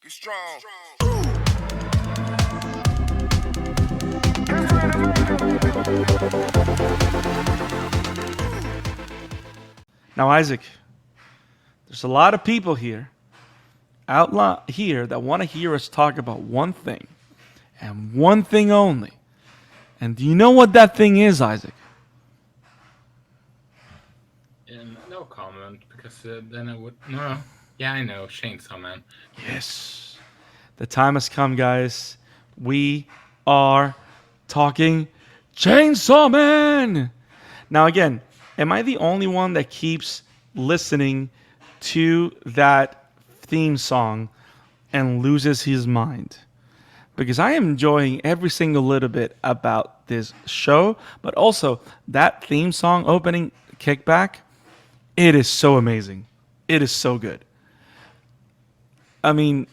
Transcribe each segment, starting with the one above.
Get strong. Now, Isaac, there's a lot of people here, here that want to hear us talk about one thing and one thing only. And do you know what that thing is, Isaac? No comment, because then I would. No. Yeah, I know. Chainsaw Man. Yes. The time has come, guys. We are talking Chainsaw Man. Now, again, am I the only one that keeps listening to that theme song and loses his mind? Because I am enjoying every single little bit about this show, but also that theme song opening kickback, it is so amazing. It is so good. I mean,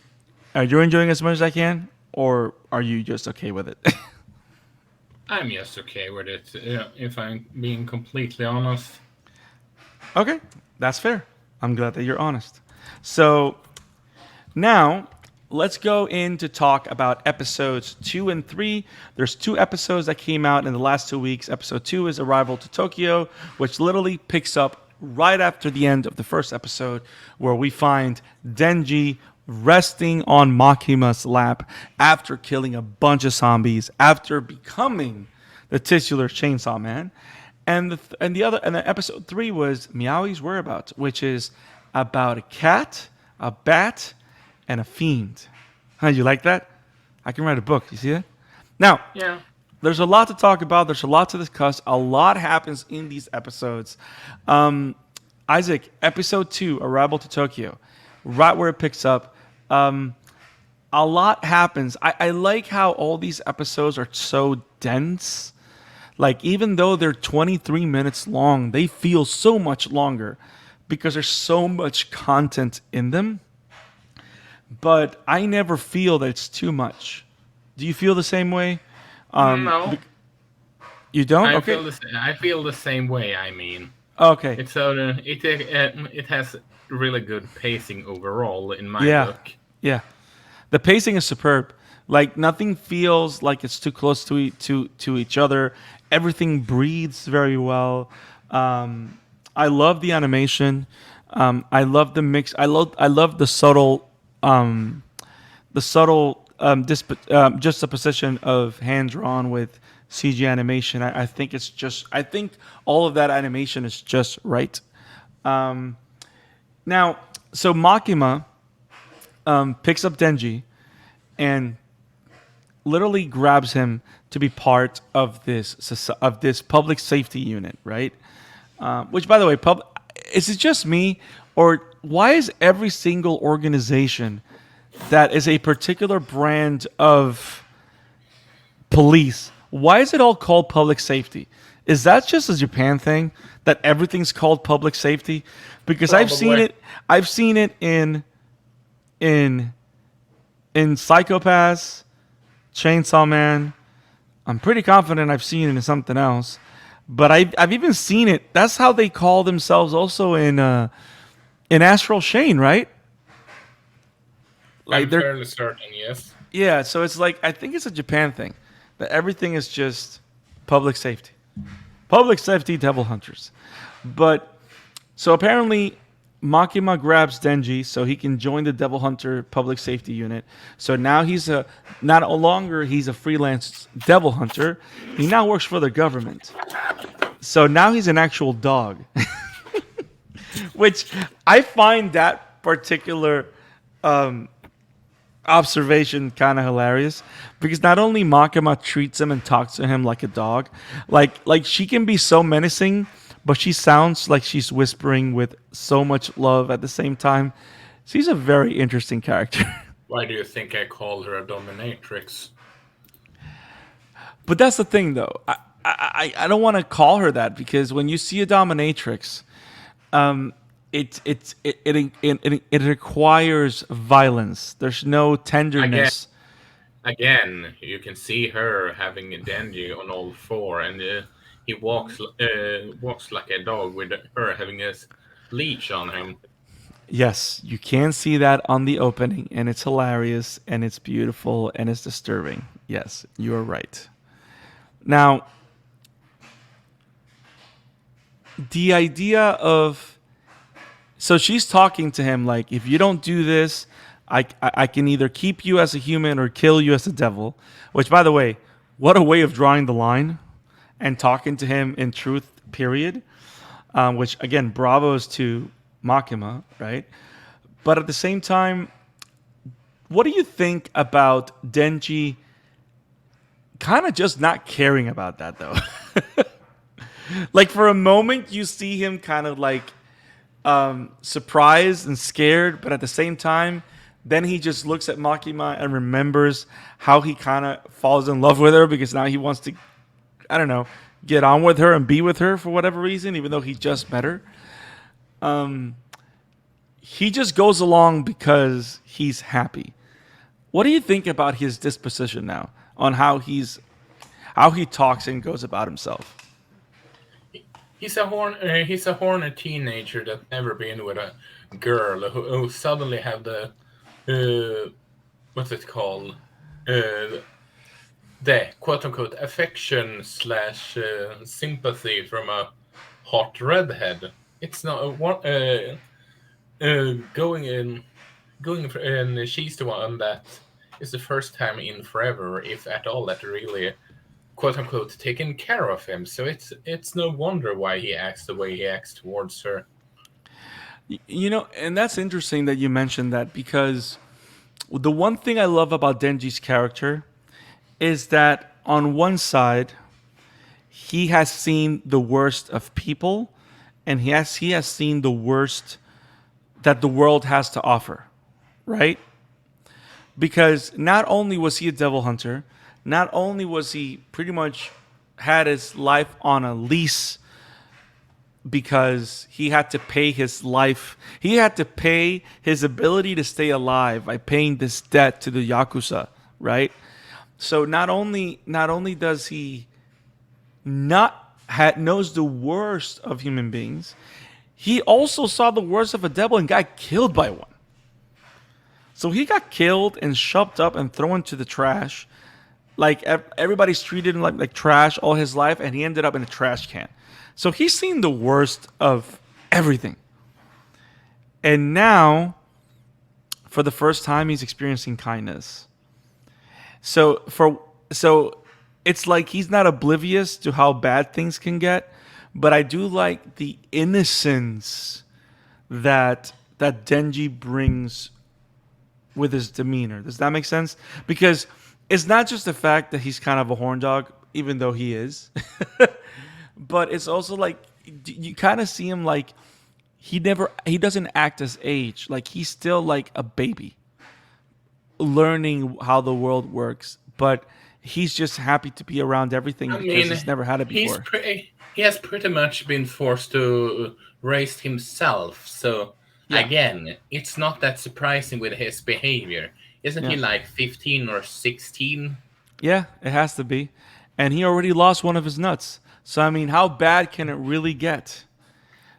are you enjoying as much as I can, or are you just okay with it? I'm just okay with it, if I'm being completely honest. Okay, that's fair. I'm glad that you're honest. So now let's go in to talk about episodes 2 and 3. There's 2 episodes that came out in the last 2 weeks. Episode 2 is Arrival to Tokyo, which literally picks up right after the end of the first episode, where we find Denji resting on Makima's lap after killing a bunch of zombies, after becoming the titular Chainsaw Man. And the episode 3 was Meowie's Whereabouts, which is about a cat, a bat, and a fiend. How you like that? I can write a book. You see that? Now, Yeah. there's a lot to talk about. There's a lot to discuss. A lot happens in these episodes. Isaac, episode 2, Arrival to Tokyo, right where it picks up. A lot happens. I like how all these episodes are so dense. Like, even though they're 23 minutes long, they feel so much longer because there's so much content in them. But I never feel that it's too much. Do you feel the same way? No. You don't? I Okay. feel the same way. I mean, Okay. it has really good pacing overall in my Yeah. book. Yeah. The pacing is superb. Like, nothing feels like it's too close to each other. Everything breathes very well. I love the animation. I love the mix. I love the subtle juxtaposition of hand drawn with CG animation. I think it's just. I think all of that animation is just right. Now, so Makima picks up Denji and literally grabs him to be part of this public safety unit, right? Which, by the way, is it just me, or why is every single organization that is a particular brand of police, why is it all called public safety? Is that just a Japan thing that everything's called public safety? Because Probably. I've seen it in Psychopaths, Chainsaw Man. I'm pretty confident I've seen it in something else, but I've even seen it. That's how they call themselves also in Astral Chain, right? I'm Like they're fairly certain. Yes. Yeah. So it's like, I think it's a Japan thing that everything is just public safety, devil hunters. But so apparently Makima grabs Denji so he can join the Devil Hunter public safety unit. So now he's not longer he's a freelance devil hunter. He now works for the government. So now he's an actual dog, which I find that particular observation kind of hilarious, because not only Makima treats him and talks to him like a dog, like she can be so menacing, but she sounds like she's whispering with so much love at the same time. She's a very interesting character. Why do you think I call her a dominatrix? But that's the thing, though. I don't want to call her that, because when you see a dominatrix, it requires violence. There's no tenderness. Again, you can see her having a Denji on all four, and he walks like a dog with her having a leash on him. Yes, you can see that on the opening, and it's hilarious, and it's beautiful, and it's disturbing. Yes, you are right. Now, the idea of so she's talking to him like, if you don't do this, I can either keep you as a human or kill you as a devil. Which, by the way, what a way of drawing the line and talking to him in truth. Period. Which again, bravos to Makima, right? But at the same time, what do you think about Denji kind of just not caring about that though? Like for a moment, you see him kind of like surprised and scared, but at the same time, then he just looks at Makima and remembers how he kind of falls in love with her because now he wants to, I don't know, get on with her and be with her for whatever reason, even though he just met her. He just goes along because he's happy. What do you think about his disposition now on how he talks and goes about himself? He's a horny teenager that never been with a girl who suddenly have the what's it called, uh, the quote unquote affection slash sympathy from a hot redhead. It's not a one going in going for, and she's the one that is the first time in forever, if at all, that really quote unquote taken care of him. So it's no wonder why he acts the way he acts towards her. You know, and that's interesting that you mentioned that because the one thing I love about Denji's character is that on one side, he has seen the worst of people and he has seen the worst that the world has to offer, right? Because not only was he a devil hunter, not only was he pretty much had his life on a lease because he had to pay his life, he had to pay his ability to stay alive by paying this debt to the Yakuza, right? So not only does he not knows the worst of human beings, he also saw the worst of a devil and got killed by one. So he got killed and shoved up and thrown to the trash. Like everybody's treated him like trash all his life, and he ended up in a trash can. So he's seen the worst of everything. And now, for the first time, he's experiencing kindness. So it's like he's not oblivious to how bad things can get, but I do like the innocence that Denji brings with his demeanor. Does that make sense? Because it's not just the fact that he's kind of a horn dog, even though he is, but it's also like you kind of see him like he doesn't act his age. Like he's still like a baby learning how the world works, but he's just happy to be around everything I because mean, he's never had it he's before. he has pretty much been forced to raise himself. So Yeah. again, it's not that surprising with his behavior. Isn't he Yeah. like 15 or 16? Yeah, it has to be. And he already lost one of his nuts. So I mean, how bad can it really get?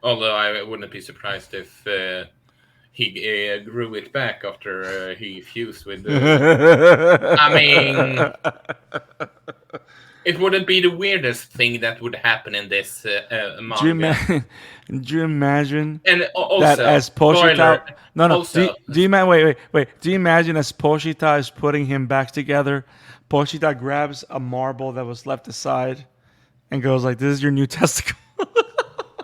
Although I wouldn't be surprised if he grew it back after he fused with. I mean, it wouldn't be the weirdest thing that would happen in this Do you, manga. do you imagine And that also, as Poshita? spoiler. No, no. Also, Do you wait? Do you imagine as Poshita is putting him back together, Poshita grabs a marble that was left aside and goes like, "This is your new testicle."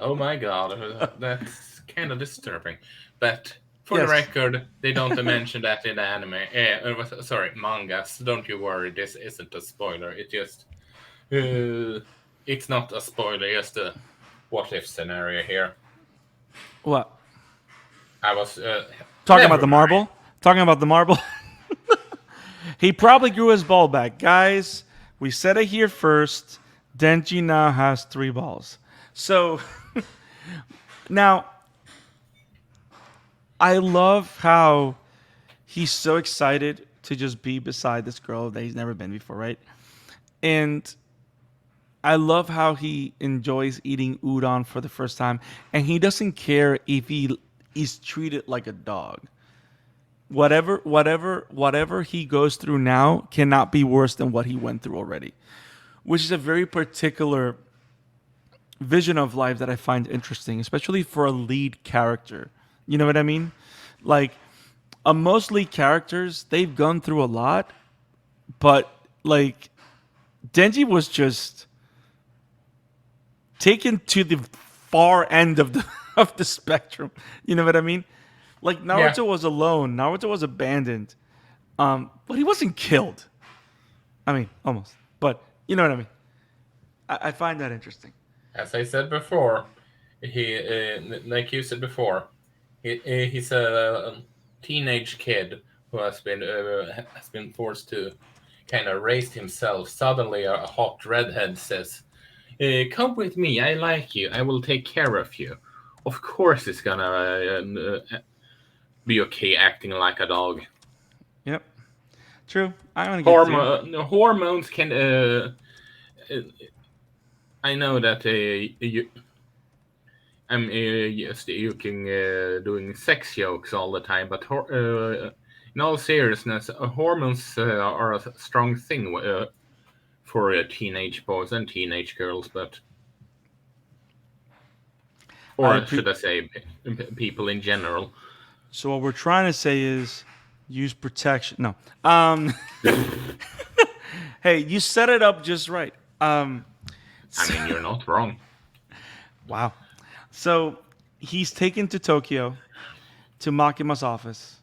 oh my god, that's kind of disturbing. But for the Yes. record, they don't mention that in the anime. Sorry, mangas. Don't you worry. This isn't a spoiler. It's not a spoiler. Just a what if scenario here. What? I was Talking about never the mind. marble? Talking about the marble? He probably grew his ball back. Guys, we said it here first. Denji now has 3 balls. So now I love how he's so excited to just be beside this girl that he's never been before, right? And I love how he enjoys eating udon for the first time, and he doesn't care if he he's treated like a dog. Whatever he goes through now cannot be worse than what he went through already, which is a very particular vision of life that I find interesting, especially for a lead character. You know what I mean? Like, most lead characters, they've gone through a lot, but like Denji was just taken to the far end of the of the spectrum. You know what I mean? Like Yeah. Naruto was alone, Naruto was abandoned, but he wasn't killed. I mean, almost, but you know what I mean. I find that interesting. As I said before, he like you said before, he's a teenage kid who has been forced to kind of raise himself. Suddenly, a hot redhead says, "Come with me. I like you. I will take care of you." Of course, he's gonna be okay acting like a dog. Yep, true. I want to get to. Hormones can. Uh, I know that I'm just joking, doing sex jokes all the time, but in all seriousness, hormones are a strong thing for teenage boys and teenage girls, but or should I say, people in general. So what we're trying to say is use protection. No. Hey, you set it up just right. I mean, you're not wrong. Wow. So he's taken to Tokyo to Makima's office.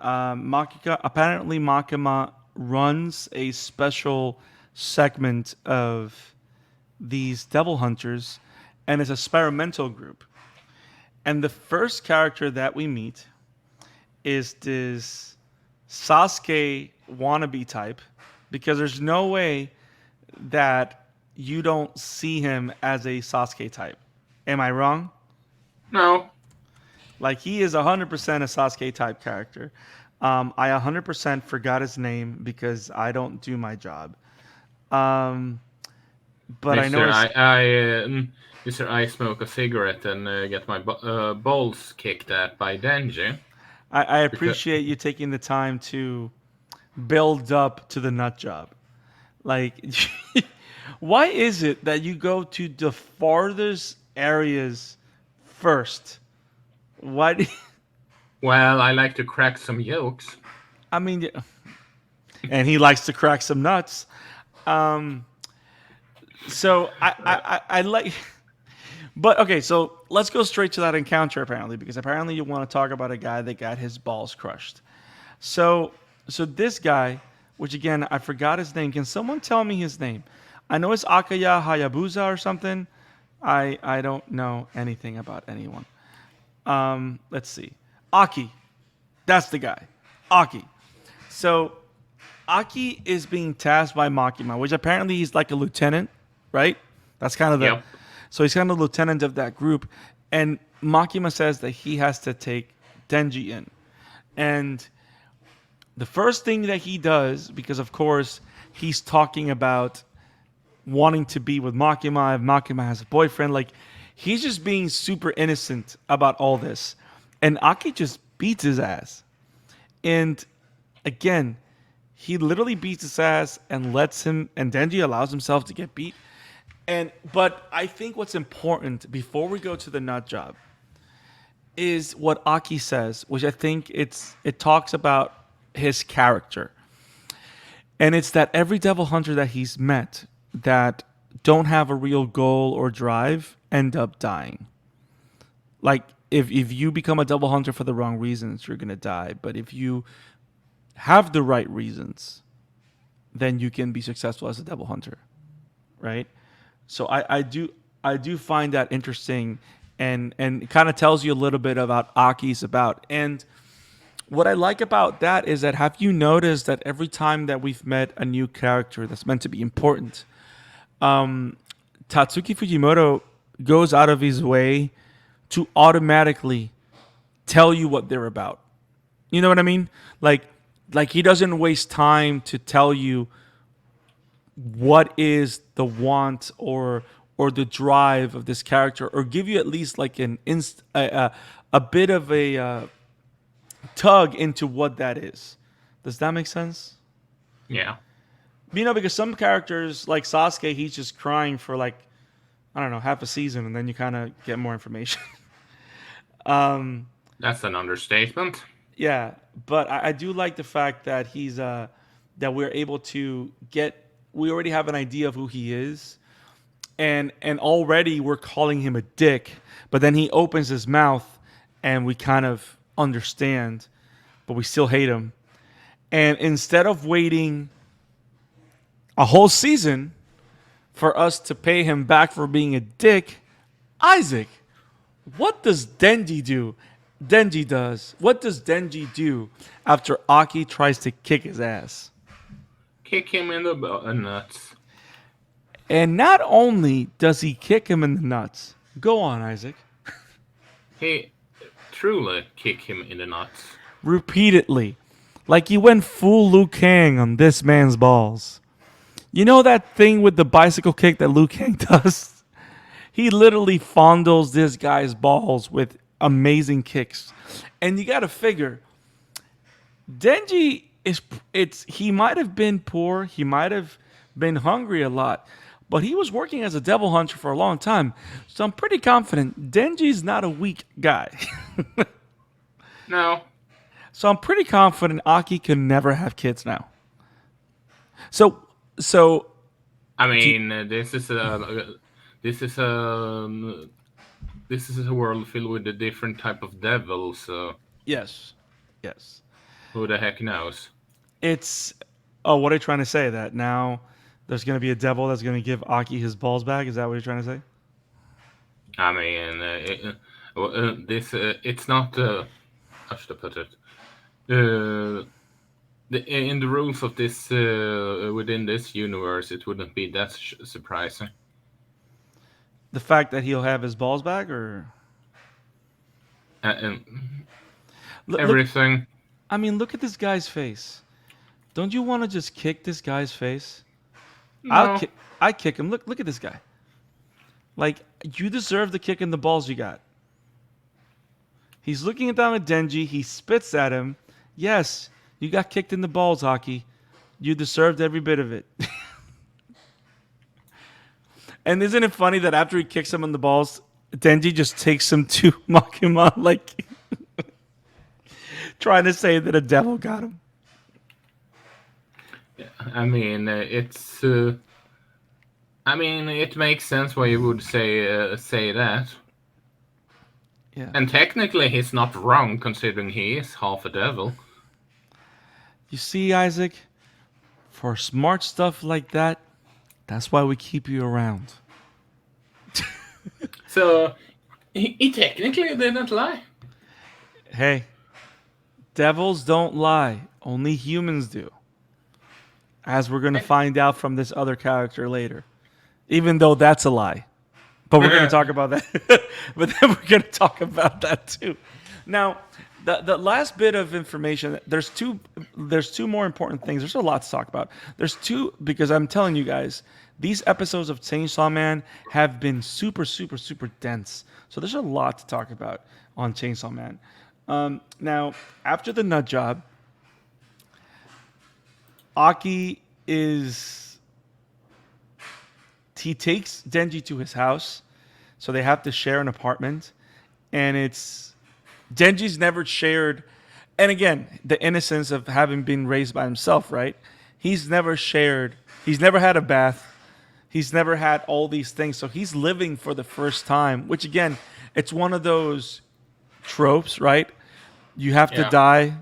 Apparently Makima runs a special segment of these devil hunters, and it's an experimental group. And the first character that we meet is this Sasuke wannabe type, because there's no way that you don't see him as a Sasuke type. Am I wrong? No. Like, he is 100% a Sasuke type character. I 100% forgot his name because I don't do my job. But Mr. I know Mr. I smoke a cigarette and get my balls kicked at by Denji. I appreciate you taking the time to build up to the nut job. Like, why is it that you go to the farthest areas first? Why? Well, I like to crack some jokes. I mean, and he likes to crack some nuts. So I like, but okay. So let's go straight to that encounter apparently, because apparently you want to talk about a guy that got his balls crushed. So this guy, which again I forgot his name. Can someone tell me his name? I know it's Akaya Hayabusa or something. I don't know anything about anyone. Let's see. Aki. That's the guy. Aki. So Aki is being tasked by Makima, which apparently he's like a lieutenant, right? That's kind of the. Yep. So he's kind of the lieutenant of that group. And Makima says that he has to take Denji in. And the first thing that he does, because of course he's talking about wanting to be with Makima, if Makima has a boyfriend, like he's just being super innocent about all this. And Aki just beats his ass. And again, he literally beats his ass and lets him, and Denji allows himself to get beat. But I think what's important before we go to the nut job is what Aki says, which I think it talks about his character. And it's that every devil hunter that he's met that don't have a real goal or drive end up dying. Like, if you become a devil hunter for the wrong reasons, you're going to die. But if you have the right reasons, then you can be successful as a devil hunter, right? So I do find that interesting, and it kind of tells you a little bit about Aki's about. And what I like about that is that, have you noticed that every time that we've met a new character that's meant to be important, Tatsuki Fujimoto goes out of his way to automatically tell you what they're about. You know what I mean? Like he doesn't waste time to tell you what is the want or or the drive of this character, or give you at least like a bit of a tug into what that is. Does that make sense? Yeah. Because some characters like Sasuke, he's just crying for like, I don't know, half a season, and then you kind of get more information. That's an understatement. Yeah, but I do like the fact that that we're able to we already have an idea of who he is, and already we're calling him a dick, but then he opens his mouth and we kind of understand, but we still hate him. And instead of waiting a whole season for us to pay him back for being a dick, Isaac, what does Denji do? What does Denji do after Aki tries to kick his ass? Kick him in the nuts. And not only does he kick him in the nuts, go on, Isaac. He truly kick him in the nuts. Repeatedly. Like he went full Liu Kang on this man's balls. You know that thing with the bicycle kick that Liu Kang does? He literally fondles this guy's balls with amazing kicks. And you got to figure, Denji he might have been poor, he might have been hungry a lot, but he was working as a devil hunter for a long time. So I'm pretty confident Denji's not a weak guy. No. So I'm pretty confident Aki can never have kids now. So I mean, this is a world filled with a different type of devil, so yes. who the heck knows? What are you trying to say? That now there's going to be a devil that's going to give Aki his balls back? Is that what you're trying to say? I mean, it's not. How should I put it? In the rules of this within this universe, it wouldn't be that surprising. The fact that he'll have his balls back, or everything. Look at this guy's face. Don't you want to just kick this guy's face? No. I kick him. Look at this guy. Like, you deserve the kick in the balls you got. He's looking down at Denji. He spits at him. Yes, you got kicked in the balls, Aki. You deserved every bit of it. And isn't it funny that after he kicks him in the balls, Denji just takes him to Makima, like trying to say that a devil got him. I mean, it makes sense why you would say that. Yeah. And technically, he's not wrong considering he is half a devil. You see, Isaac, for smart stuff like that, that's why we keep you around. So, he technically didn't lie. Hey, devils don't lie. Only humans do. As we're going to find out from this other character later. Even though that's a lie. But we're going to talk about that. But then we're going to talk about that too. Now, the last bit of information, there's two more important things. There's a lot to talk about. There's two, because I'm telling you guys, these episodes of Chainsaw Man have been super, super, super dense. So there's a lot to talk about on Chainsaw Man. Now, after the nut job, Aki he takes Denji to his house, so they have to share an apartment, and Denji's never shared, and again, the innocence of having been raised by himself, right? He's never had a bath, he's never had all these things, so he's living for the first time, which again, it's one of those tropes, right? You have to die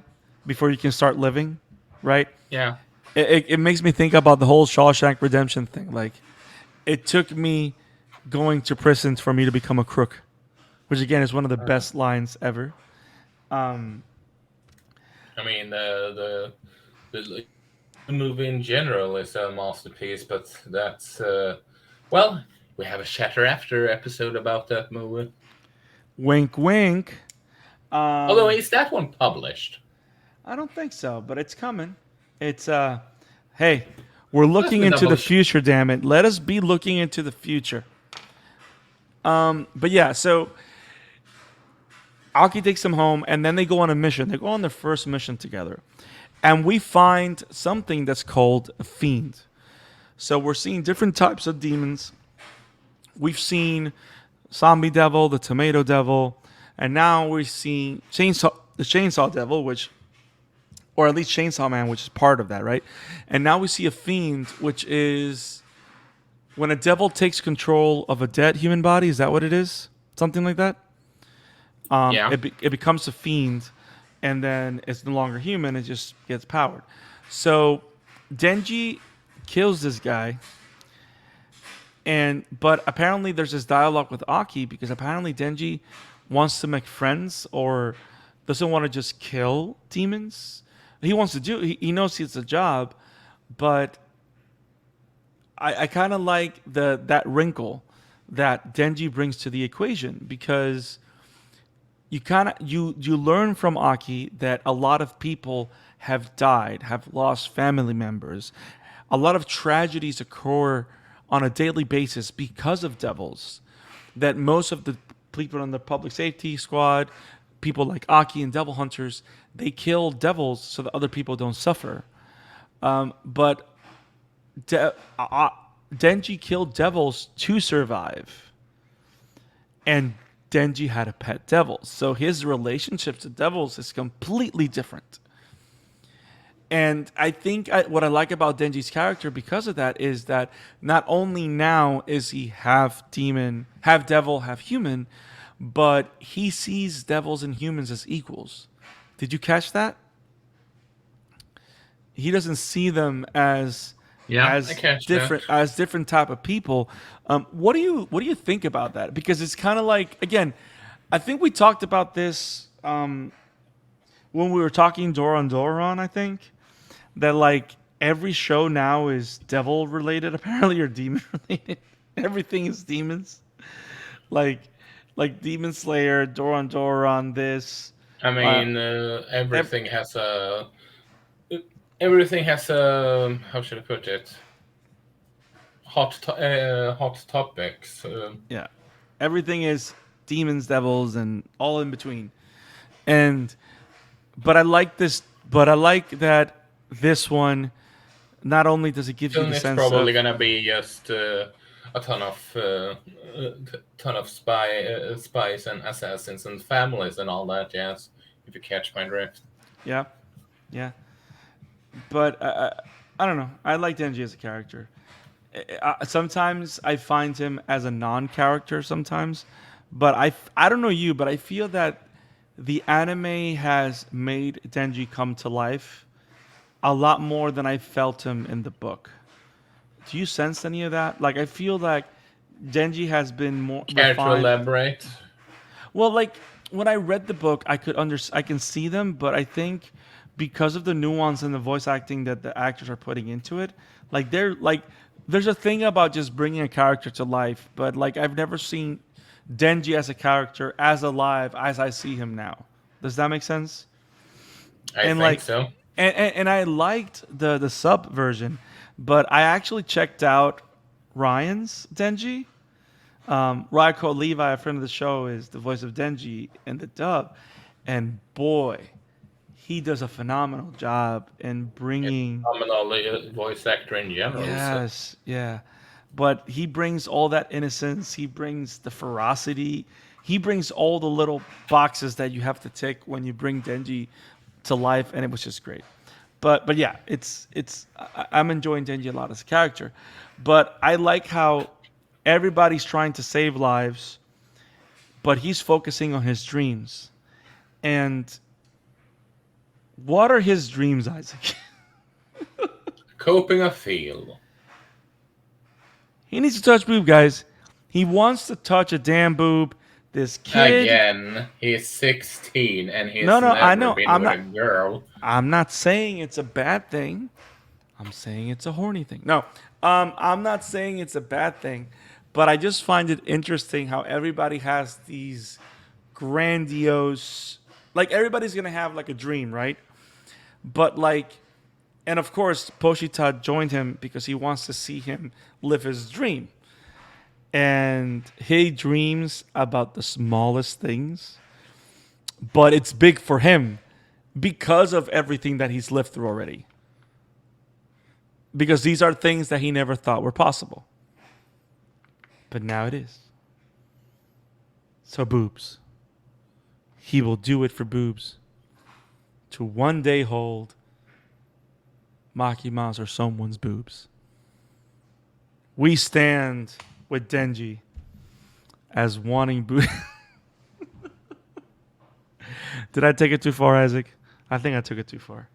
before you can start living, right? Yeah. It makes me think about the whole Shawshank Redemption thing. Like, it took me going to prison for me to become a crook, which again is one of the best lines ever. I mean, the movie in general is a masterpiece, but that's we have a Shatter After episode about that movie. Wink, wink. Although, is that one published? I don't think so, but it's coming. It's hey, we're looking into the future, damn it. Let us be looking into the future. But yeah, so Aki takes him home, and then they go on a mission. They go on their first mission together, and we find something that's called a fiend. So we're seeing different types of demons. We've seen zombie devil, the tomato devil, and now we're seeing the chainsaw devil, which, or at least chainsaw man, which is part of that, right? And now we see a fiend, which is when a devil takes control of a dead human body. Is that what it is? Something like that. Yeah. It becomes a fiend, and then it's no longer human. It just gets powered. So Denji kills this guy, but apparently there's this dialogue with Aki because apparently Denji wants to make friends or doesn't want to just kill demons. He wants to do. He knows it's a job, but I kind of like that wrinkle that Denji brings to the equation because you learn from Aki that a lot of people have died, have lost family members. A lot of tragedies occur on a daily basis because of devils. That most of the people in the public safety squad, people like Aki and devil hunters, they kill devils so that other people don't suffer. But Denji killed devils to survive, and Denji had a pet devil, so his relationship to devils is completely different. And I think what I like about Denji's character because of that is that not only now is he half demon, half devil, half human, but he sees devils and humans as equals. Did you catch that? He doesn't see them as Yeah, I as catch different that. as different type of people. What do you think about that? Because it's kind of like, again, I think we talked about this when we were talking Doron Doron. I think that like every show now is devil related apparently or demon related. Everything is demons. Like Demon Slayer, Doron Doron. This. I Uh, mean, ev- everything has a, how should I put it? Hot topics. yeah, everything is demons, devils, and all in between. And but I like this. But I like that this one. Not only does it give you Soon the it's sense of probably gonna be just a ton of spies and assassins and families and all that. Yes, if you catch my drift. yeah, yeah. But I don't know. I like Denji as a character. Sometimes I find him as a non-character. Sometimes, but I don't know you, but I feel that the anime has made Denji come to life a lot more than I felt him in the book. Do you sense any of that? Like I feel like Denji has been more Care to refined. elaborate? Well, like when I read the book, I can see them, but I think because of the nuance and the voice acting that the actors are putting into it, like they're like there's a thing about just bringing a character to life, but like I've never seen Denji as a character as alive as I see him now. Does that make sense? I And think like so. and I liked the sub version, but I actually checked out Ryan's Denji. Raiko Levi, a friend of the show, is the voice of Denji in the dub, and boy, he does a phenomenal job in bringing. Phenomenal voice actor in general. So Yes, yeah, but he brings all that innocence. He brings the ferocity. He brings all the little boxes that you have to tick when you bring Denji to life, and it was just great. But yeah, I'm enjoying Denji a lot as a character, but I like how everybody's trying to save lives, but he's focusing on his dreams. And what are his dreams, Isaac? coping a feel. He needs to touch boob, guys. He wants to touch a damn boob. This kid. Again, he's 16 and he's No, I never know. been with a girl. I'm not saying it's a bad thing. I'm saying it's a horny thing. No, I'm not saying it's a bad thing, but I just find it interesting how everybody has these grandiose, like everybody's gonna have like a dream, right? But like, and of course, Poshita joined him because he wants to see him live his dream. and he dreams about the smallest things, but it's big for him because of everything that he's lived through already. Because these are things that he never thought were possible. But now it is. So, Boobs. He will do it for Boobs. To one day hold Makima's or someone's boobs. We stand with Denji as wanting boobs. Did I take it too far, Isaac? I think I took it too far.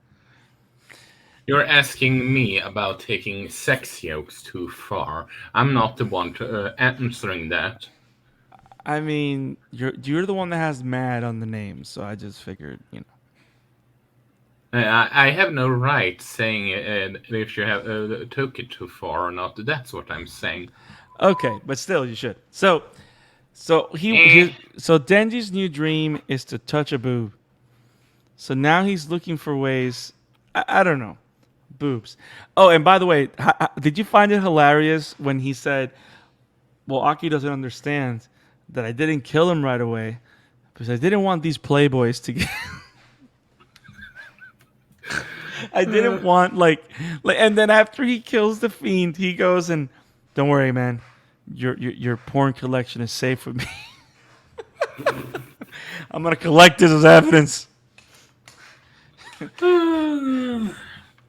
You're asking me about taking sex jokes too far. I'm not the one to answering that. I mean, you're the one that has mad on the name, so I just figured, you know. I have no right saying if you have took it too far or not. That's what I'm saying. Okay, but still, you should. So Eh. so Denji's new dream is to touch a boob. So now he's looking for ways. I don't know, boobs. Oh, and by the way, did you find it hilarious when he said, "Well, Aki doesn't understand that I didn't kill him right away because I didn't want these playboys to get." I didn't want like, and then after he kills the fiend, he goes and, "Don't worry, man, your porn collection is safe with me. I'm gonna collect this as evidence."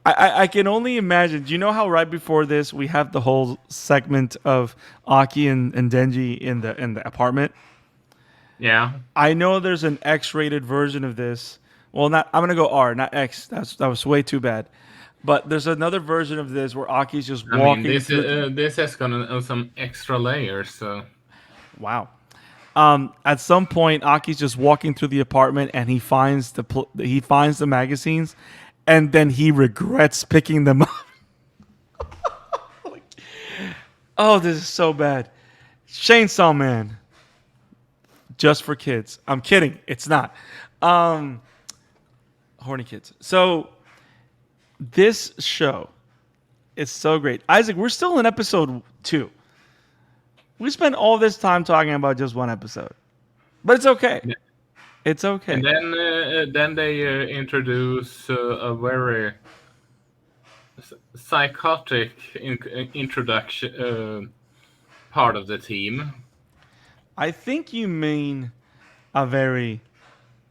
I can only imagine. Do you know how right before this we have the whole segment of Aki and Denji in the apartment? Yeah. I know there's an X-rated version of this. Well, not I'm gonna go R, not X. That was way too bad. But there's another version of this where Aki's just I mean, walking through. this has got some extra layers. So Wow. At some point, Aki's just walking through the apartment and he finds the magazines, and then he regrets picking them up. Oh, this is so bad. Chainsaw Man, just for kids. I'm kidding. It's not. Horny kids. So this show is so great. Isaac, we're still in episode 2. We spent all this time talking about just one episode, but it's okay. It's okay. and then they introduce a very psychotic introduction part of the team. I think you mean a very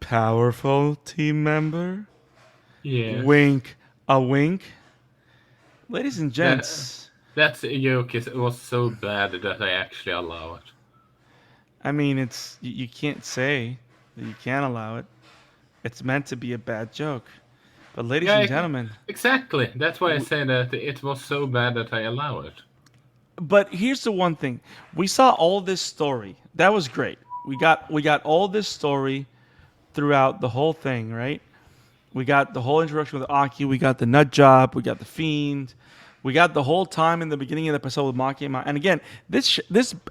powerful team member. Yeah. Wink, a wink. Ladies and gents, That joke was so bad that I actually allow it. I mean, it's you can't say that you can't allow it. It's meant to be a bad joke. But ladies Yeah, and gentlemen, exactly. That's why I say that it was so bad that I allow it. but here's the one thing. We saw all this story. That was great. We got all this story throughout the whole thing, right? We got the whole introduction with Aki. We got the nut job. We got the fiend. We got the whole time in the beginning of the episode with Maki. And again, this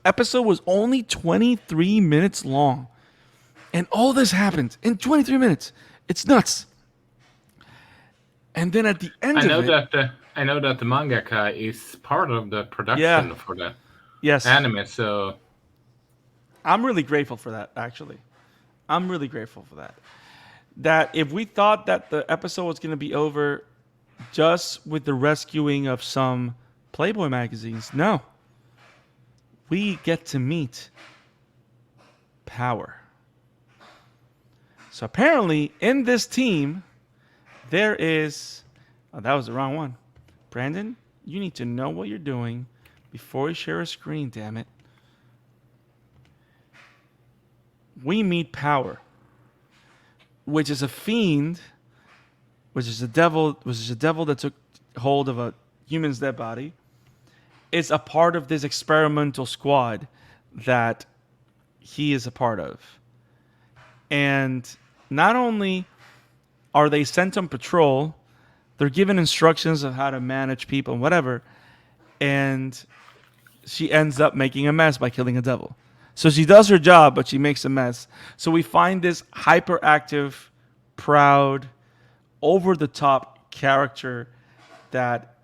episode was only 23 minutes long, and all this happened in 23 minutes. It's nuts. And then at the end I know of it, that I know that the mangaka is part of the production yeah, for the yes, anime, so I'm really grateful for that. Actually, I'm really grateful for that. That if we thought that the episode was going to be over just with the rescuing of some Playboy magazines, no. We get to meet Power. So apparently, in this team, there is. Oh, that was the wrong one. Brandon, you need to know what you're doing before you share a screen, damn it. We meet Power, which is a fiend, which is a devil that took hold of a human's dead body. Is a part of this experimental squad that he is a part of. And not only are they sent on patrol, they're given instructions of how to manage people and whatever. And she ends up making a mess by killing a devil. So she does her job, but she makes a mess. So we find this hyperactive, proud, over the top character that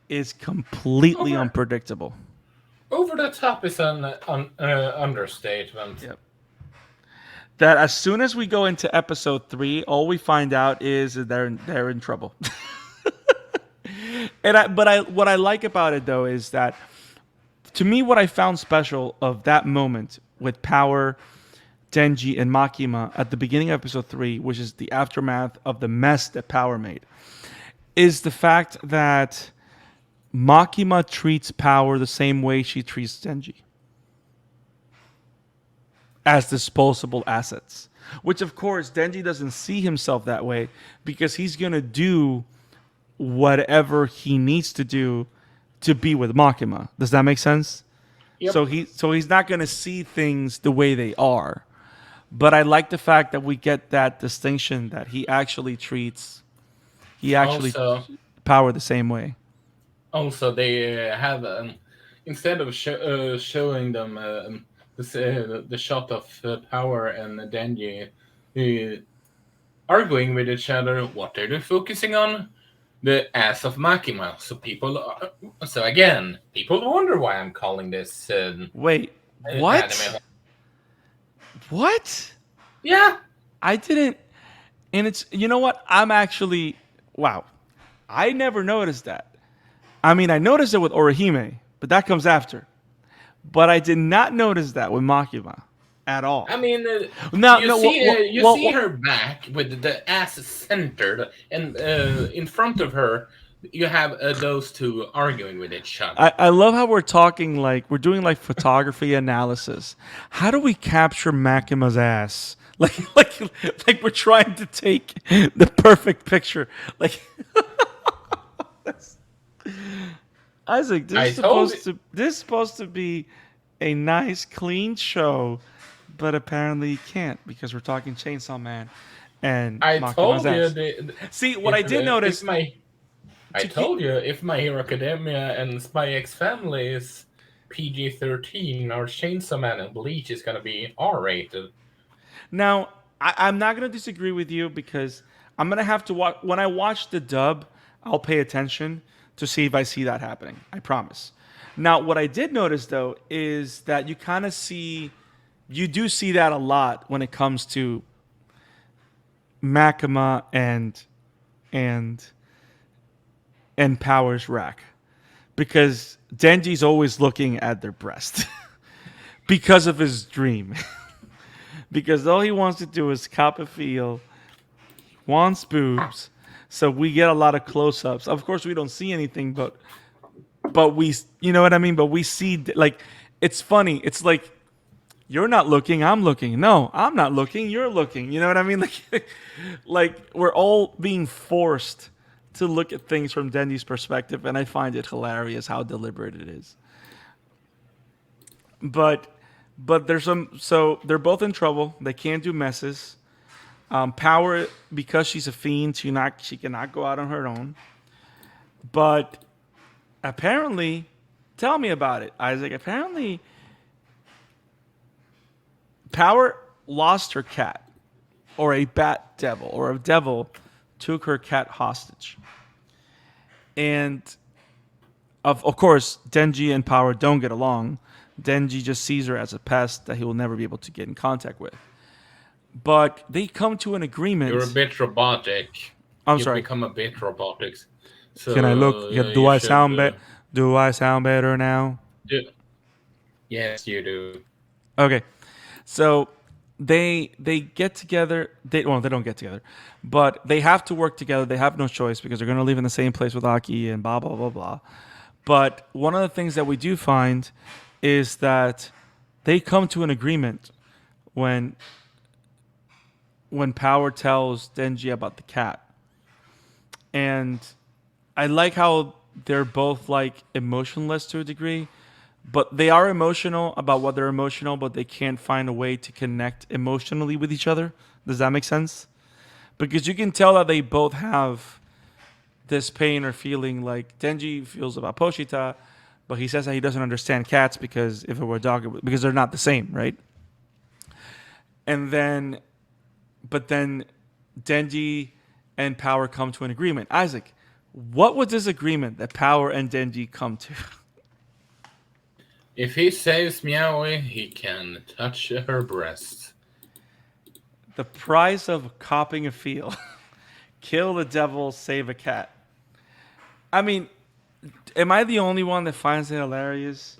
is completely unpredictable. Over the top is an understatement. Yep. That as soon as we go into episode 3, all we find out is that they're in trouble. What I like about it though is that, to me, what I found special of that moment with Power, Denji, and Makima at the beginning of episode 3, which is the aftermath of the mess that Power made, is the fact that Makima treats Power the same way she treats Denji, as disposable assets. Which, of course, Denji doesn't see himself that way because he's going to do whatever he needs to do to be with Makima. Does that make sense? Yep. So he's not going to see things the way they are. But I like the fact that we get that distinction that he actually treats Also, Power the same way. also they have instead of showing them the shot of Power and Denji arguing with each other, what are they focusing on? The ass of Makima. So again, people wonder why I'm calling this Wait, what? anime. What? Yeah, I didn't. And it's, you know what? I'm actually, wow. I never noticed that. I mean, I noticed it with Orihime, but that comes after. But I did not notice that with Makima at all. I mean, you see her back with the ass centered, and in front of her, you have those two arguing with each other. I love how we're talking like we're doing like photography analysis. How do we capture Makima's ass? Like we're trying to take the perfect picture. Like Isaac, this is supposed to be a nice, clean show, but apparently you can't because we're talking Chainsaw Man and I Makima's told you. ass. See, what I did notice. I told you, if My Hero Academia and Spy X Family is PG-13, our Chainsaw Man and Bleach is gonna be R-rated. Now, I'm not going to disagree with you because I'm going to have to watch. When I watch the dub, I'll pay attention to see if I see that happening. I promise. Now, what I did notice, though, is that you do see that a lot when it comes to Makima and Power's rack. Because Denji's always looking at their breast because of his dream. Because all he wants to do is cop a feel. He wants boobs. So we get a lot of close-ups. Of course, we don't see anything, but we, you know what I mean? But we see, like, it's funny. It's like, you're not looking, I'm looking. No, I'm not looking, you're looking. You know what I mean? Like we're all being forced to look at things from Denji's perspective, and I find it hilarious how deliberate it is. But there's so they're both in trouble. They can't do messes. Power, because she's a fiend, she cannot go out on her own. But apparently, tell me about it, Isaac. Apparently, Power lost her cat, or a bat devil, or a devil took her cat hostage. And of course, Denji and Power don't get along. Denji just sees her as a pest that he will never be able to get in contact with. But they come to an agreement. You're a bit robotic. I'm sorry. You become a bit robotic. So, can I look? Do I sound better? Do I sound better now? Yes, you do. Okay, so they get together. They don't get together, but they have to work together. They have no choice because they're going to live in the same place with Aki and blah blah blah blah. But one of the things that we do find is that they come to an agreement when Power tells Denji about the cat. And I like how they're both like emotionless to a degree, but they are emotional about what they're emotional, but they can't find a way to connect emotionally with each other. Does that make sense? Because you can tell that they both have this pain or feeling like Denji feels about Poshita, but he says that he doesn't understand cats because if it were a dog, because they're not the same, right? But then Denji and Power come to an agreement. Isaac, what was this agreement that Power and Denji come to? If he saves Meowie, he can touch her breast. The price of copping a feel. Kill the devil, save a cat. I mean, am I the only one that finds it hilarious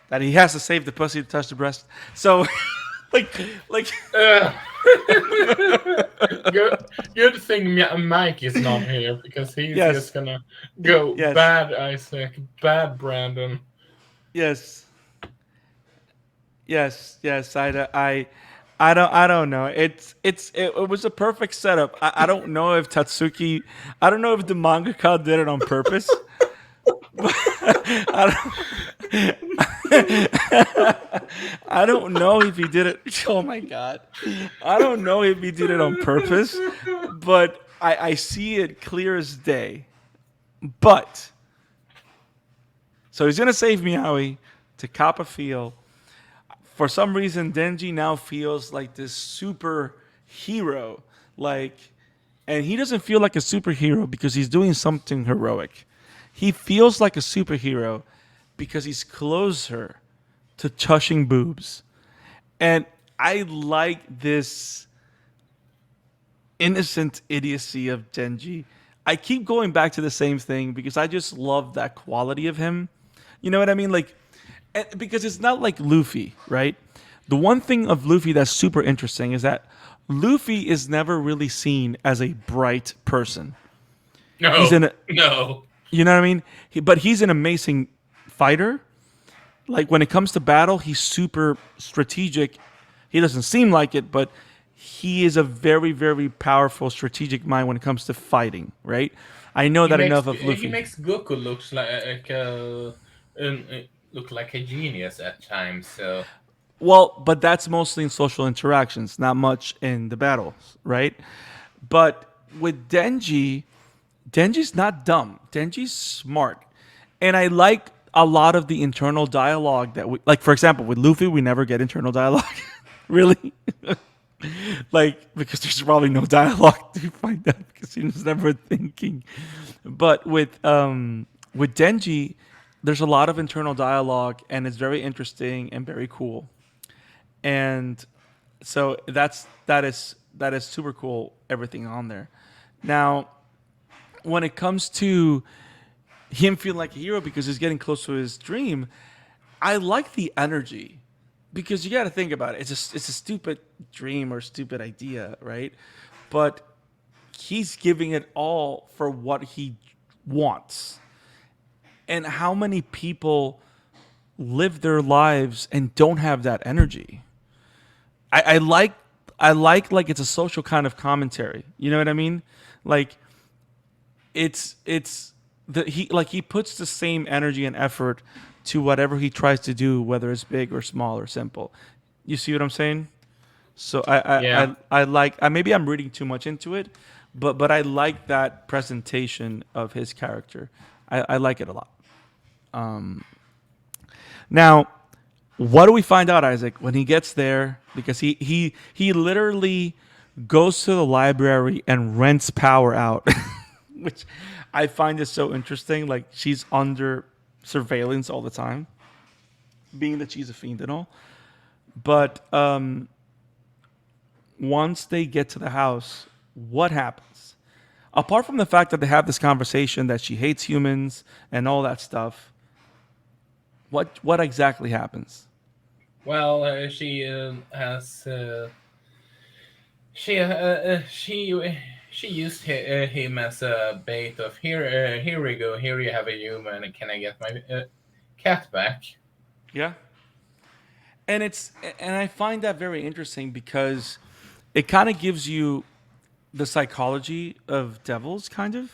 that he has to save the pussy to touch the breast? So, like, like, Uh, good, good thing Mike is not here because he's yes, just gonna go yes, bad Isaac, bad Brandon. yes, yes. I don't know. It was a perfect setup. I don't know if Tatsuki, I don't know if the mangaka did it on purpose. I I don't know if he did it. Oh my god, I don't know if he did it on purpose, but I see it clear as day. But so he's gonna save Miawi to cop a feel. For some reason, Denji now feels like this super hero, like, and he doesn't feel like a superhero because he's doing something heroic. He feels like a superhero because he's closer to touching boobs. And I like this innocent idiocy of Denji. I keep going back to the same thing because I just love that quality of him. You know what I mean? Like, because it's not like Luffy, right? The one thing of Luffy that's super interesting is that Luffy is never really seen as a bright person. He's No, in a, no. you know what I mean? But he's an amazing fighter. Like when it comes to battle, he's super strategic. He doesn't seem like it, but he is a very, very powerful strategic mind when it comes to fighting, right? I know that enough of He Luffy. makes Goku look like a genius at times. So Well, but that's mostly in social interactions, not much in the battles, right? But with Denji, Denji's not dumb. Denji's smart. And I like a lot of the internal dialogue that we like, for example, with Luffy, we never get internal dialogue. Really? Like, because there's probably no dialogue to find out because he's never thinking. But with Denji, there's a lot of internal dialogue and it's very interesting and very cool. And so that is super cool, everything on there. Now, when it comes to him feeling like a hero because he's getting close to his dream, I like the energy because you got to think about it. It's a stupid dream or stupid idea, right? But he's giving it all for what he wants. And how many people live their lives and don't have that energy? I like like it's a social kind of commentary. You know what I mean? Like it's the he puts the same energy and effort to whatever he tries to do, whether it's big or small or simple. You see what I'm saying? So yeah, I like maybe I'm reading too much into it, but I like that presentation of his character. I like it a lot. Now, what do we find out, Isaac, when he gets there? Because he literally goes to the library and rents power out, which I find is so interesting. Like she's under surveillance all the time, being that she's a fiend and all. But once they get to the house, what happens? Apart from the fact that they have this conversation that she hates humans and all that stuff, what exactly happens? well, she has she used him as a bait of here we go, here you have a human. Can I get my cat back? Yeah. And it's and I find that very interesting because it kind of gives you the psychology of devils kind of.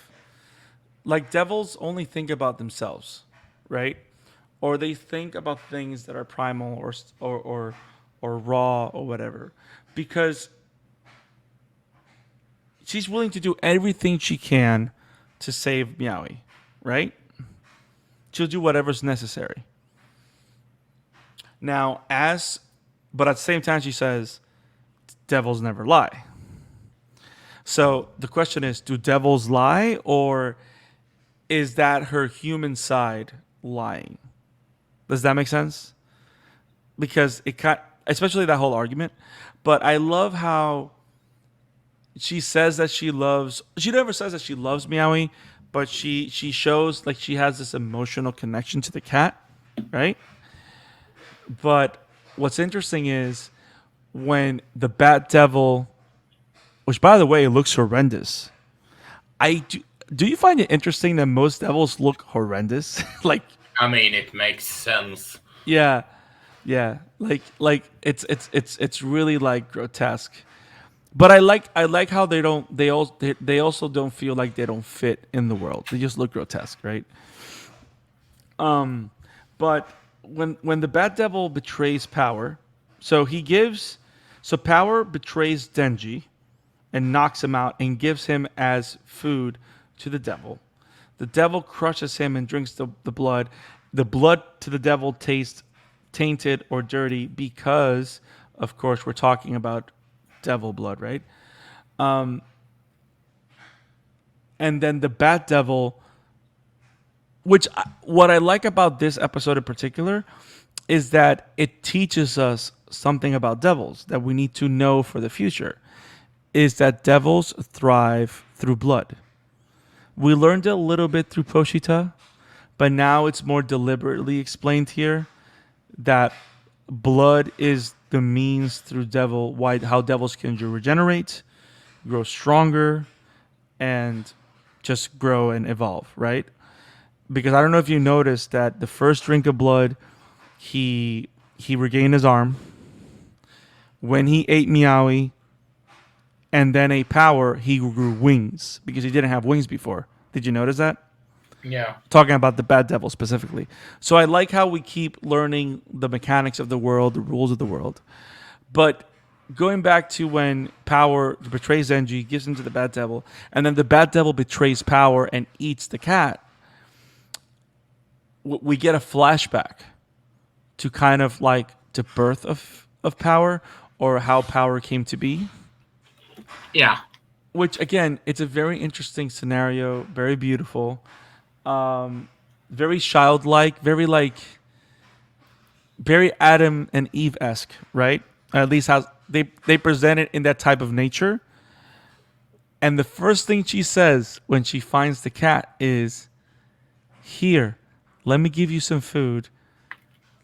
Like devils only think about themselves, right? Or they think about things that are primal or raw or whatever. Because she's willing to do everything she can to save Meowie, right? She'll do whatever's necessary. Now, but at the same time, she says, devils never lie. So the question is, do devils lie or is that her human side lying? Does that make sense? because especially that whole argument. But I love how she says that she loves. She never says that she loves Meowie, but she shows like she has this emotional connection to the cat, right? But what's interesting is when the Bat Devil, which by the way looks horrendous. I do. Do you find it interesting that most devils look horrendous? Like, I mean, it makes sense. yeah, yeah, like it's really like grotesque. But I like how they also don't feel like they don't fit in the world. They just look grotesque, right? But when the Bat Devil betrays Power, so he gives so Power betrays Denji and knocks him out and gives him as food to the devil. The devil crushes him and drinks the blood. The blood to the devil tastes tainted or dirty because, of course, we're talking about devil blood, right? And then the Bat Devil, what I like about this episode in particular is that it teaches us something about devils that we need to know for the future. Is that devils thrive through blood. We learned a little bit through Poshita, but now it's more deliberately explained here that blood is the means through how devils can regenerate, grow stronger, and just grow and evolve, right? Because I don't know if you noticed that the first drink of blood, he regained his arm. When he ate Meowie and then ate Power, he grew wings because he didn't have wings before. Did you notice that? Yeah. Talking about the Bat Devil specifically. So I like how we keep learning the mechanics of the world, the rules of the world. But going back to when Power betrays Denji, gives him to the Bat Devil, and then the Bat Devil betrays Power and eats the cat, we get a flashback to kind of like the birth of Power or how Power came to be. Yeah. Which again, it's a very interesting scenario, very beautiful, very childlike, very Adam and Eve esque, right? At least how they present it in that type of nature. And the first thing she says when she finds the cat is, "Here, let me give you some food.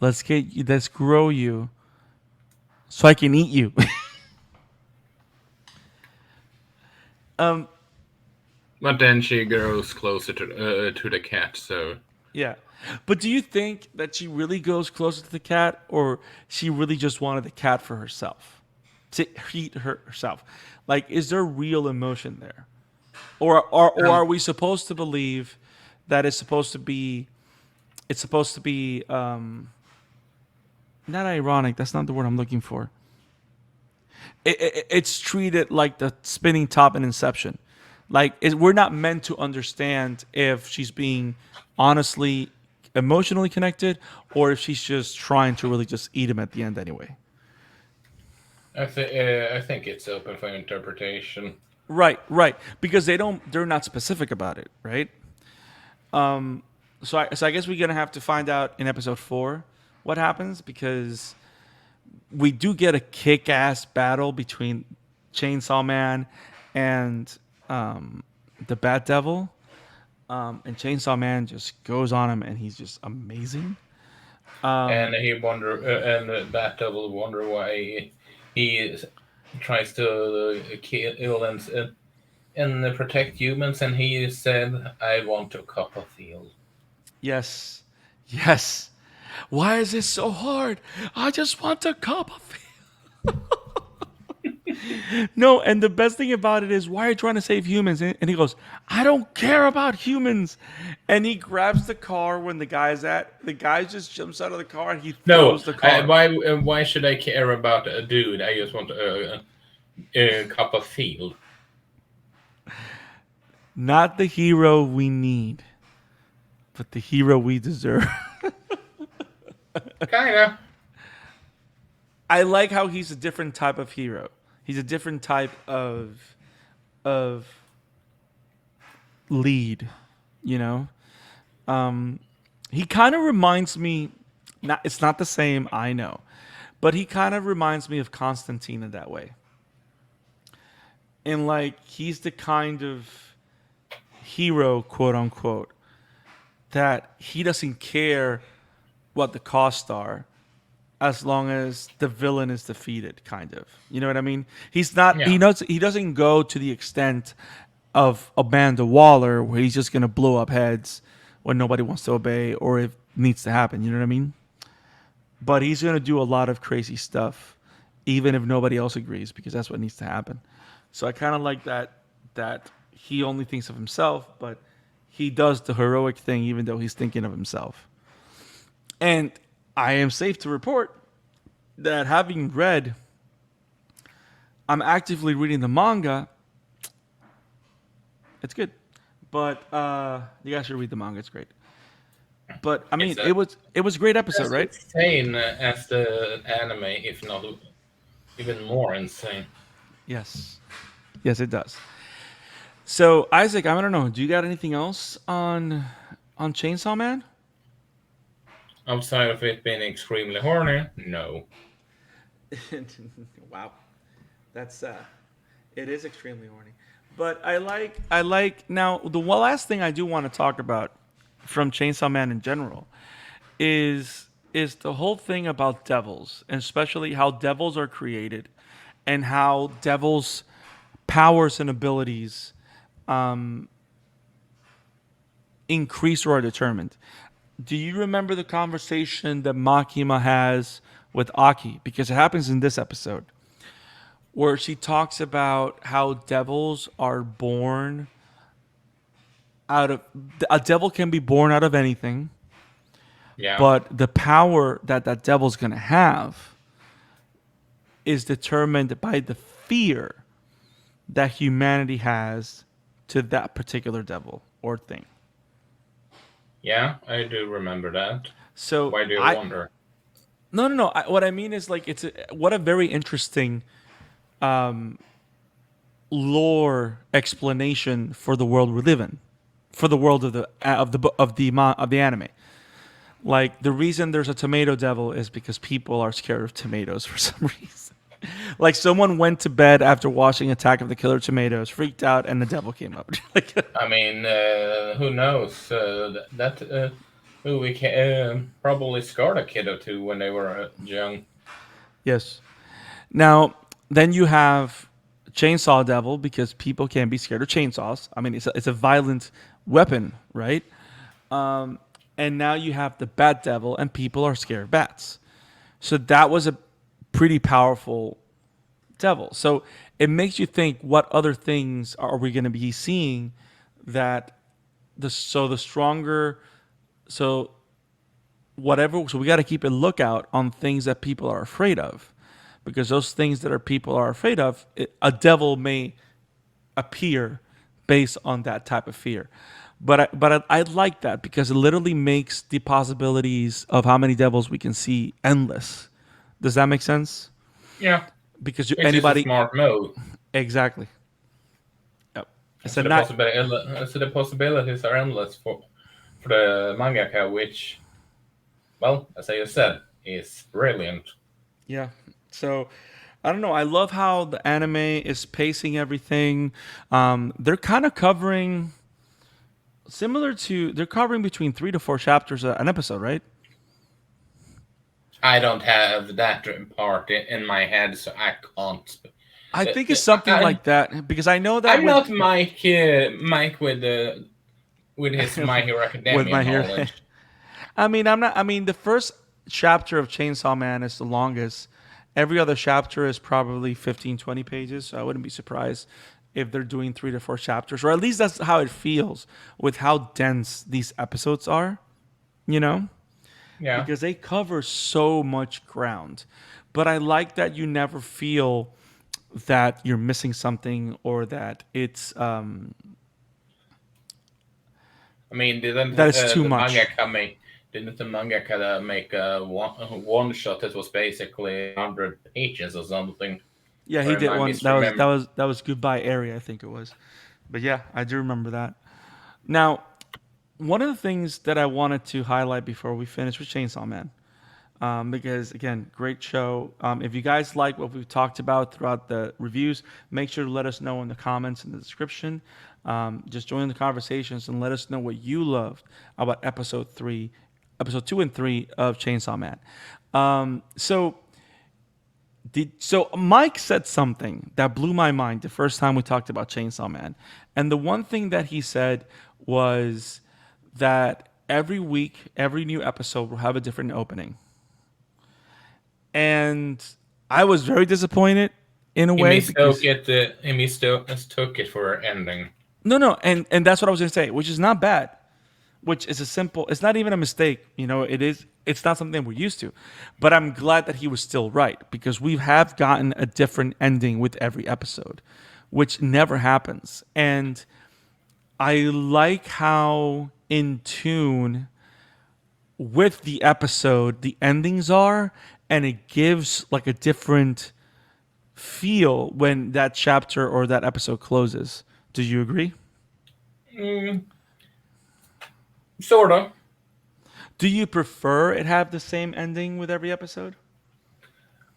Let's grow you, so I can eat you." But then she grows closer to the cat, so Yeah. But do you think that she really goes closer to the cat or she really just wanted the cat for herself? To eat herself? Like, is there real emotion there? Or are we supposed to believe that it's supposed to be not ironic, that's not the word I'm looking for. It's treated like the spinning top in Inception. Like we're not meant to understand if she's being honestly emotionally connected or if she's just trying to really just eat him at the end anyway. I think it's open for interpretation. Right. Because they're not specific about it, right? So I guess we're gonna have to find out in episode 4 what happens because we do get a kick-ass battle between Chainsaw Man and the Bat Devil, and Chainsaw Man just goes on him, and he's just amazing. And and the Bat Devil wonder why he tries to kill and protect humans, and he said, "I want a cup of feel." Yes. Why is this so hard? I just want a cup of No, and the best thing about it is, why are you trying to save humans? And he goes, I don't care about humans. And he grabs the car when the guy just jumps out of the car and he No, throws the car. why should I care about a dude? I just want a cup of feel. Not the hero we need, but the hero we deserve. Kinda. I like how he's a different type of hero. He's a different type of lead, you know? He kind of reminds me Not it's not the same, I know, but he kind of reminds me of Constantine in that way. And like he's the kind of hero, quote unquote, that he doesn't care what the costs are as long as the villain is defeated, kind of. You know what I mean? He's not Yeah. he doesn't go to the extent of Amanda Waller where he's just gonna blow up heads when nobody wants to obey or if needs to happen. You know what I mean? But he's gonna do a lot of crazy stuff, even if nobody else agrees, because that's what needs to happen. So I kind of like that he only thinks of himself, but he does the heroic thing even though he's thinking of himself. And I am safe to report that having read, I'm actively reading the manga. It's good, but you guys should read the manga. It's great. But I mean, It's a, it was a great episode, as right? insane as the anime, if not even more insane. Yes, yes, it does. So Isaac, I don't know. Do you got anything else on Chainsaw Man? Outside of it being extremely horny, no. Wow, that's it is extremely horny. But I like now the one last thing I do want to talk about from Chainsaw Man in general is the whole thing about devils, and especially how devils are created and how devils powers and abilities increase or are determined. Do you remember the conversation that Makima has with Aki? Because it happens in this episode where she talks about how devils are born out of a devil can be born out of anything, Yeah. but the power that that devil's going to have is determined by the fear that humanity has to that particular devil or thing. Yeah, I do remember that. So Why do you I wonder? no no no. What I mean is like what a very interesting lore explanation for the world we live in, for the world of the anime. Like the reason there's a tomato devil is because people are scared of tomatoes for some reason. Like someone went to bed after watching Attack of the Killer Tomatoes, freaked out, and the devil came out. Like, I mean, who knows? That movie probably scarred a kid or two when they were young. yes. Now, then you have Chainsaw Devil because people can't be scared of chainsaws. I mean, it's a violent weapon, right? And now you have the Bat Devil, and people are scared of bats. So that was a pretty powerful devil. So it makes you think, what other things are we going to be seeing that the stronger, so whatever, so we got to keep a lookout on things that people are afraid of, because those things that are people are afraid of, a devil may appear based on that type of fear. But I like that because it literally makes the possibilities of how many devils we can see endless. Does that make sense? Yeah, Because which is a anybody smart move. exactly. Yep. It's a So the not. possibilities are endless for the mangaka, which, well, as I just said, is brilliant. Yeah. So I don't know. I love how the anime is pacing everything. They're kind of covering similar to they're covering between 3 to 4 chapters an episode, right? I don't have that part in my head, so I can't. I think it's something like that because I know that I'm with not Mike with his My Hero with Academia my hair. knowledge. I mean, I'm not. I mean, the first chapter of Chainsaw Man is the longest. Every other chapter is probably 15, 20 pages. So I wouldn't be surprised if they're doing 3 to 4 chapters, or at least that's how it feels with how dense these episodes are. You know, Yeah, because they cover so much ground. But I like that you never feel that you're missing something or that I mean, didn't that it's too the much. mangaka make? Didn't the mangaka make one shot that was basically 100 pages or something? Yeah, Or he am did I one. misremembering? That was Goodbye Area, I think it was. But yeah, I do remember that. Now, one of the things that I wanted to highlight before we finish with Chainsaw Man because again, great show. If you guys like what we've talked about throughout the reviews, make sure to let us know in the comments in the description. Just join the conversations and let us know what you loved about episode 2 and 3 of Chainsaw Man. So Mike said something that blew my mind the first time we talked about Chainsaw Man. And the one thing that he said was that every week, every new episode will have a different opening. And I was very disappointed in a way because He mistook it for ending. no, and that's what I was going to say, which is not bad. Which is it's not even a mistake. It's not something we're used to. But I'm glad that he was still right because we have gotten a different ending with every episode, which never happens. And I like how in tune with the episode the endings are, and it gives like a different feel when that chapter or that episode closes. Do you agree? Sort of. Do you prefer it have the same ending with every episode?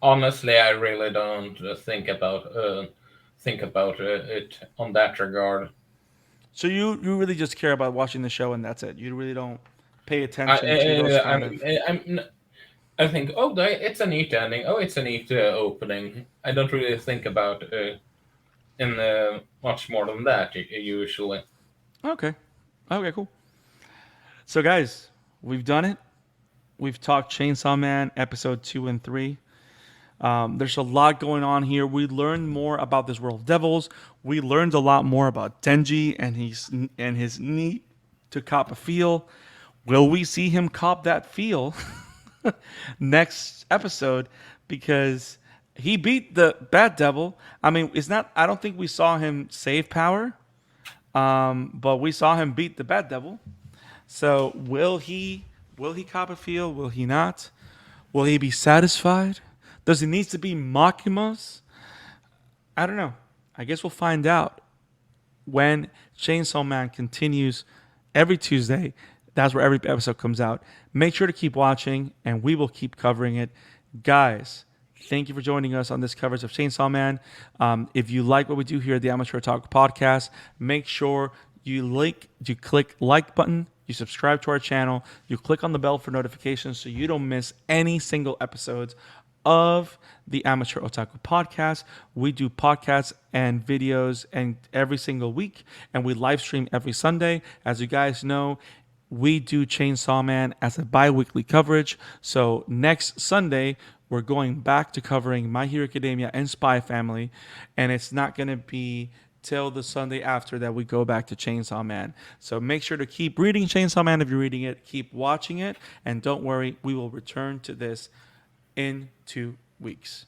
Honestly, I really don't think about it on that regard. So you really just care about watching the show and that's it. You really don't pay attention to those kind of. I think, oh, it's a neat ending. Oh, it's a neat opening. I don't really think about in much more than that usually. Okay, cool. So guys, we've done it. We've talked Chainsaw Man episode 2 and 3. There's a lot going on here. We learned more about this world of devils. We learned a lot more about Denji and his need to cop a feel. Will we see him cop that feel next episode? Because he beat the bad devil. I mean, it's not. I don't think we saw him save power, but we saw him beat the bad devil. So will he cop a feel? Will he not? Will he be satisfied? Does he need to be Makima's? I don't know. I guess we'll find out when Chainsaw Man continues every Tuesday. That's where every episode comes out. Make sure to keep watching, and we will keep covering it. Guys, thank you for joining us on this coverage of Chainsaw Man. If you like what we do here at the Amateur Otaku Podcast, make sure you click like button, you subscribe to our channel, you click on the bell for notifications so you don't miss any single episodes of the Amateur Otaku Podcast. We do podcasts and videos and every single week, and we live stream every Sunday. As you guys know, we do Chainsaw Man as a bi-weekly coverage. So next Sunday, we're going back to covering My Hero Academia and Spy Family, and it's not going to be till the Sunday after that we go back to Chainsaw Man. So make sure to keep reading Chainsaw Man if you're reading it, keep watching it, and don't worry, we will return to this in 2 weeks.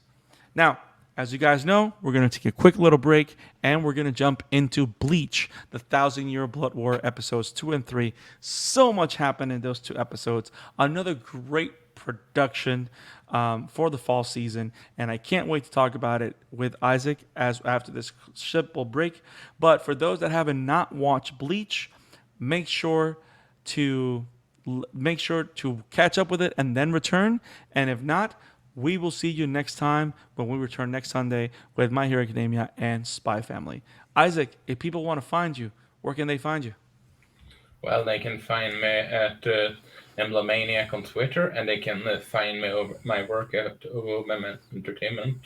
Now, as you guys know, we're going to take a quick little break and we're going to jump into Bleach, the 1,000-Year Blood War episodes 2 and 3. So much happened in those 2 episodes. Another great production for the fall season, and I can't wait to talk about it with Isaac after this simple break. But for those that haven't not watched Bleach, make sure to catch up with it and then return. And if not, we will see you next time when we return next Sunday with My Hero Academia and Spy Family. Isaac, if people want to find you, where can they find you? Well, they can find me at Emblemaniac on Twitter, and they can find me over my work at OMM Entertainment.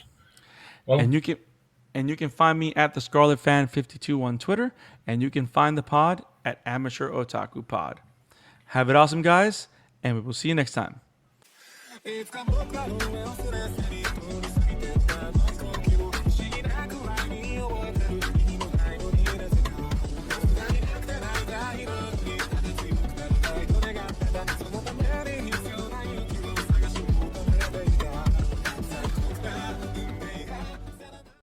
Well, and you can find me at the Scarlet Fan 52 on Twitter, and you can find the pod at Amateur Otaku Pod. Have it awesome, guys, and we will see you next time.